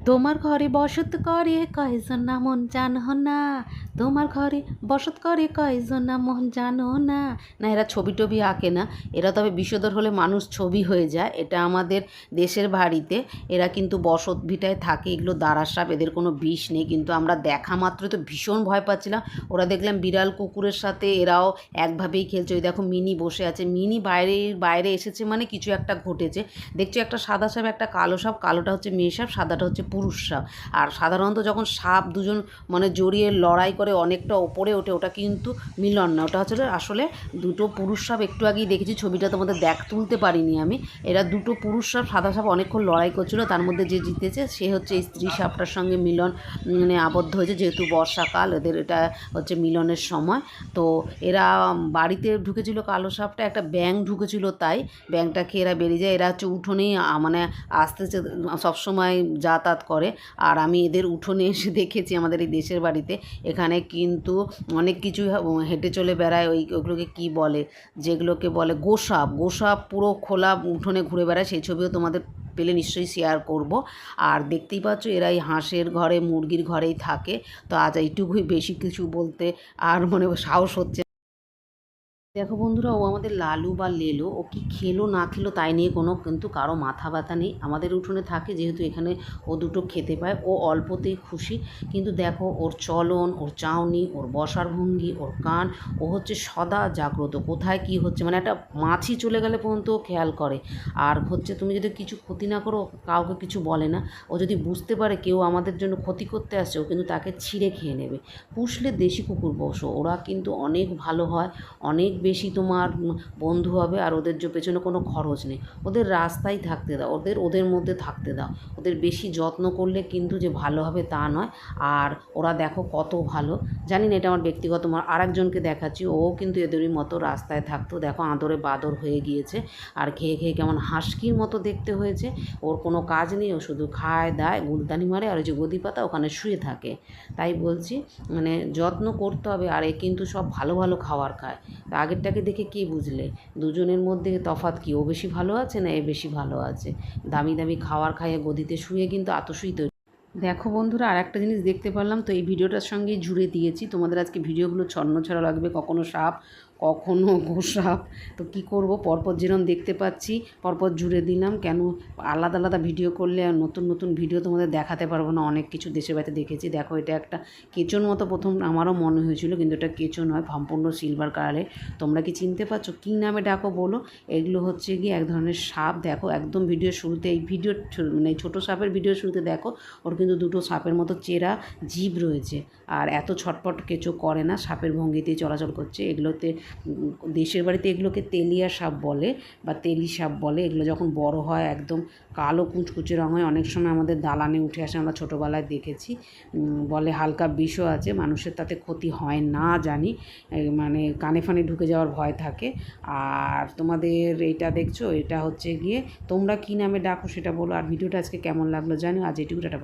তোমার ঘরে বসত করে কয়জন না মন জানো না, তোমার ঘরে বসত করে কয়জন না মন জানো না। না, এরা ছবি টবি আঁকে না, এরা তবে বিষধর হলে মানুষ ছবি হয়ে যায়। এটা আমাদের দেশের বাড়িতে এরা কিন্তু বসত ভিটায় থাকে। এগুলো দাঁড়া সাপ, এদের কোনো বিষ নেই, কিন্তু আমরা দেখা মাত্র তো ভীষণ ভয় পাচ্ছিলাম। ওরা দেখলাম বিড়াল কুকুরের সাথে এরাও একভাবেই খেলছে। ওই দেখো মিনি বসে আছে, মিনি বাইরে বাইরে এসেছে মানে কিছু একটা ঘটেছে। দেখছো একটা সাদা সাপ একটা কালো সাপ, কালোটা হচ্ছে মেয়ে সাপ, সাদাটা হচ্ছে পুরুষ সাপ। আর সাধারণত যখন সাপ দুজন মানে জড়িয়ে লড়াই করে অনেকটা ওপরে ওঠে, ওটা কিন্তু মিলন না, ওটা হচ্ছে আসলে দুটো পুরুষ সাপ। একটু আগেই দেখেছি ছবিটা, তোমাদের তুলতে পারিনি আমি। এরা দুটো পুরুষ সাপ, সাদা সাপ অনেকক্ষণ লড়াই করছিল, তার মধ্যে যে জিতেছে সে হচ্ছে এই স্ত্রী সাপটার সঙ্গে মিলন মানে আবদ্ধ হয়েছে, যেহেতু বর্ষাকাল এদের এটা হচ্ছে মিলনের সময়। তো এরা বাড়িতে ঢুকেছিল কালো সাপটা, একটা ব্যাঙ ঢুকেছিল, তাই ব্যাঙটা খেয়ে এরা বেরিয়ে যায়। এরা হচ্ছে উঠোনেই মানে আসতে সবসময় যাতায়াত করে। আর আমি এদের উঠোনে এসে দেখেছি আমাদের এই দেশের বাড়িতে, এখানে কিন্তু অনেক কিছু হেঁটে চলে বেড়ায়। ওইগুলোকে কী বলে, যেগুলোকে বলে গোসাপ, গোসাপ পুরো খোলা উঠোনে ঘুরে বেড়ায়। সেই ছবিও তোমাদের পেলে নিশ্চয়ই শেয়ার করব। আর দেখতেই পাচ্ছ এরা এই হাঁসের ঘরে মুরগির ঘরেই থাকে। তো আজ এইটুকুই, বেশি কিছু বলতে আর মানে সাহস হচ্ছে। দেখো বন্ধুরা, ও আমাদের লালু বা লেলো, ও কি খেলো না খেলো তাই নিয়ে কোনো কিন্তু কারো মাথা ব্যথা নেই। আমাদের উঠোনে থাকে যেহেতু, এখানে ও দুটো খেতে পায়, ও অল্পতেই খুশি। কিন্তু দেখো ওর চলন, ওর চাউনি, ওর বসার ভঙ্গি, ওর কান, ও হচ্ছে সদা জাগ্রত, কোথায় কি হচ্ছে মানে একটা মাছি চলে গেলে পর্যন্ত ও খেয়াল করে। আর হচ্ছে তুমি যদি কিছু ক্ষতি না করো, কাউকে কিছু বলে না। ও যদি বুঝতে পারে কেউ আমাদের জন্য ক্ষতি করতে আসছে, ও কিন্তু তাকে ছিঁড়ে খেয়ে নেবে। পুষলে দেশি কুকুর বসো, ওরা কিন্তু অনেক ভালো হয়, অনেক বেশি তোমার বন্ধু হবে। আর ওদের যে পেছনে কোনো খরচ নেই, ওদের রাস্তায় থাকতে দাও, ওদের মধ্যে থাকতে দাও। ওদের বেশি যত্ন করলে কিন্তু যে ভালো হবে তা নয়। আর ওরা দেখো কত ভালো, জানি না এটা আমার ব্যক্তিগত আরেকজনকে দেখাচ্ছি, ও কিন্তু এদেরই মতো রাস্তায় থাকতো। দেখো আদরে বাদর হয়ে গিয়েছে, আর খেয়ে খেয়ে কেমন হাসকির মতো দেখতে হয়েছে। ওর কোনো কাজ নেই, ও শুধু খায় দায়, গুলতানি মারে, আর ওই যে গদি পাতা ওখানে শুয়ে থাকে। তাই বলছি মানে যত্ন করতে হবে। আর এ কিন্তু সব ভালো ভালো খাবার খায়। তা আগেরটাকে দেখে কী বুঝলে দুজনের মধ্যে তফাৎ কী? ও বেশি ভালো আছে না এ বেশি ভালো আছে? দামি দামি খাবার খাইয়ে গদিতে শুয়ে কিন্তু আতশুই তৈরি। দেখো বন্ধুরা, আর একটা জিনিস দেখতে পারলাম, তো এই ভিডিওটার সঙ্গেই জুড়ে দিয়েছি। তোমাদের আজকে ভিডিওগুলো ছন্নছাড়া লাগবে, কখনো সাপ কখনো গোসাপ। তো কি করব, পরপর যেরকম দেখতে পাচ্ছি পরপর জুড়ে দিলাম। কেন আলাদা আলাদা ভিডিও করলে আর নতুন নতুন ভিডিও তোমাদের দেখাতে পারবো না। অনেক কিছু দেশের বাড়িতে দেখেছি। দেখো এটা একটা কেঁচোর মতো প্রথম আমারও মনে হয়েছিল, কিন্তু এটা কেঁচো নয়, সম্পূর্ণ সিলভার কালারে। তোমরা কি চিনতে পারছো কী নামে ডাকো বলো? এগুলো হচ্ছে গিয়ে এক ধরনের সাপ। দেখো একদম ভিডিও শুরুতে, এই ভিডিও মানে ছোটো সাপের ভিডিও শুরুতে দেখো ওর কিন্তু দুটো সাপের মতো চেরা জিভ রয়েছে। আর এত ছটপট কেঁচো করে না, সাপের ভঙ্গিতেই চলাচল করছে। এগুলোতে দেশের বাড়িতে এগুলোকে তেলিয়া সাপ বলে বা তেলি সাপ বলে। এগুলো যখন বড় হয় একদম কালো কুচকুচে রঙ হয়, অনেক সময় আমাদের দালানে উঠে আসে, আমরা ছোটোবেলায় দেখেছি। বলে হালকা বিষও আছে, মানুষের তাতে ক্ষতি হয় না জানি, মানে কানে ফানে ঢুকে যাওয়ার ভয় থাকে। আর তোমাদের এইটা দেখছো, এটা হচ্ছে গিয়ে তোমরা কী নামে ডাকো সেটা বলো। আর ভিডিওটা আজকে কেমন লাগলো জানো, আজ এটুকু, টাটা।